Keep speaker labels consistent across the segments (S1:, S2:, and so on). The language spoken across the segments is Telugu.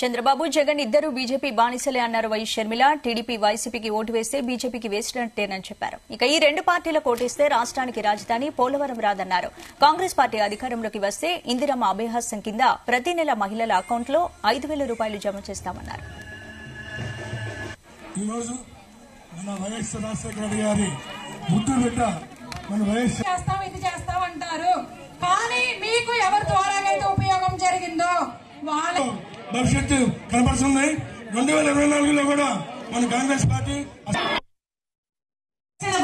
S1: చంద్రబాబు జగన్ ఇద్దరు బీజేపీ బానిసలే అన్నారు వైఎస్ షర్మిల. టీడీపీ వైసీపీకి ఓటు వేస్తే బీజేపీకి వేసినట్టేనని చెప్పారు. ఇక ఈ రెండు పార్టీలకు ఓటేస్తే రాష్ట్రానికి రాజధాని పోలవరం రాదన్నారు. కాంగ్రెస్ పార్టీ అధికారంలోకి వస్తే ఇందిరమ్మ అభయహస్తం కింద ప్రతి నెల మహిళల అకౌంట్లో 5,000 రూపాయలు జమ చేస్తామన్నారు.
S2: ఉపయోగం జరిగిందో వాళ్ళు
S3: భవిష్యత్తు కనపడుతుంది. 2024లో కూడా మన కాంగ్రెస్ పార్టీ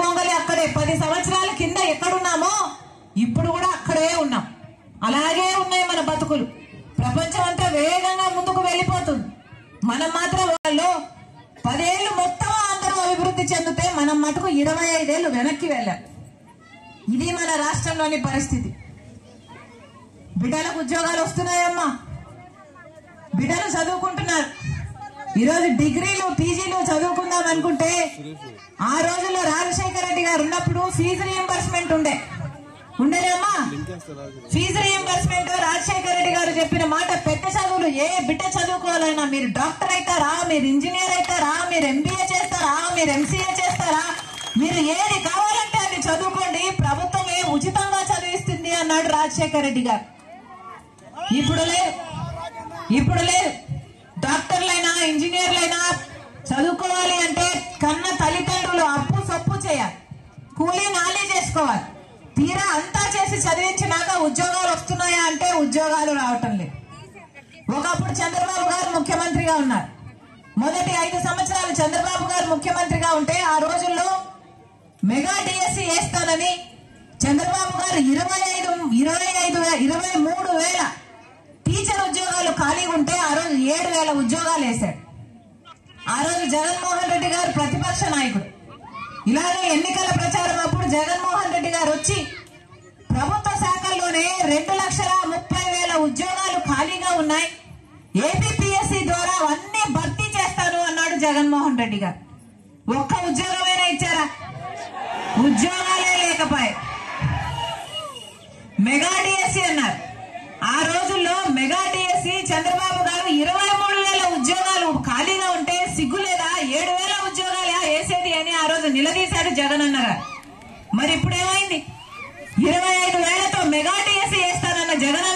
S2: గొంగలి అక్కడే 10 సంవత్సరాల కింద ఎక్కడున్నామో ఇప్పుడు కూడా అక్కడే ఉన్నాం. అలాగే ఉన్నాయి మన బతుకులు. ప్రపంచం అంతా వేగంగా ముందుకు వెళ్ళిపోతుంది. మనం మాత్రం వాళ్ళు 10 ఏళ్లు మొత్తం అందరూ అభివృద్ధి చెందితే మనం మటుకు 25 ఏళ్లు వెనక్కి వెళ్ళాం. ఇది మన రాష్ట్రంలోని పరిస్థితి. బిడ్డలకు ఉద్యోగాలు వస్తున్నాయమ్మా, బిడ్డలు చదువుకుంటున్నారు. ఈరోజు డిగ్రీలు పీజీలు చదువుకుందాం అనుకుంటే ఆ రోజుల్లో రాజశేఖర రెడ్డి గారు ఉన్నప్పుడు ఫీజు రీయింబర్స్మెంట్ ఉండేనమ్మా. ఫీజు రీయింబర్స్మెంట్ రాజశేఖర రెడ్డి గారు చెప్పిన మాట, పెద్ద చదువులు ఏ బిడ్డ చదువుకోవాలన్నా మీరు డాక్టర్ అవుతారా, మీరు ఇంజనీర్ అవుతారా, మీరు ఎంబీఏ చేస్తారా, మీరు ఎంసీఏ చేస్తారా, మీరు ఏది కావాలంటే అది చదువుకోండి, ప్రభుత్వమే ఉచితంగా చదివిస్తుంది అన్నాడు రాజశేఖర రెడ్డి గారు. ఇప్పుడు లేదు. డాక్టర్లైనా ఇంజనీర్లైనా చదువుకోవాలి అంటే కన్న తల్లిదండ్రులు అప్పు సొప్పు చేయాలి, కూలీ నాలి చేసుకోవాలి. తీరా అంతా చేసి చదివించినాక ఉద్యోగాలు వస్తున్నాయా అంటే ఉద్యోగాలు రావటం లేదు. ఒకప్పుడు చంద్రబాబు గారు ముఖ్యమంత్రిగా ఉన్నారు. మొదటి 5 సంవత్సరాలు చంద్రబాబు గారు ముఖ్యమంత్రిగా ఉంటే ఆ రోజుల్లో మెగా డిఎస్సి వేస్తానని చంద్రబాబు గారు 23,000 టీచర్ ఉద్యోగాలు ఖాళీగా ఉంటే ఆ రోజు 7,000 ఉద్యోగాలు వేశాడు. ఆ రోజు జగన్మోహన్ రెడ్డి గారు ప్రతిపక్ష నాయకుడు. ఇలాగే ఎన్నికల ప్రచారం అప్పుడు జగన్మోహన్ రెడ్డి గారు వచ్చి ప్రభుత్వ శాఖల్లోనే 2,30,000 ఉద్యోగాలు ఖాళీగా ఉన్నాయి, ఏపీపీఎస్సీ ద్వారా అన్ని భర్తీ చేస్తాను అన్నాడు జగన్మోహన్ రెడ్డి గారు. ఒక్క ఉద్యోగమైనా ఇచ్చారా? ఉద్యోగాలే లేకపోయాయి. మెగా డిఎస్సీ అన్నారు. ఆ రోజుల్లో మెగా డిఎస్సీ చంద్రబాబు గారు 23,000 ఉద్యోగాలు ఖాళీగా ఉంటే సిగ్గు లేదా, 7,000 ఉద్యోగాలు వేసేది అని ఆ రోజు నిలదీశాడు జగన్ అన్న గారు. మరి ఇప్పుడు ఏమైంది? 25,000తో మెగా డిఎస్సీ వేస్తానన్న జగన్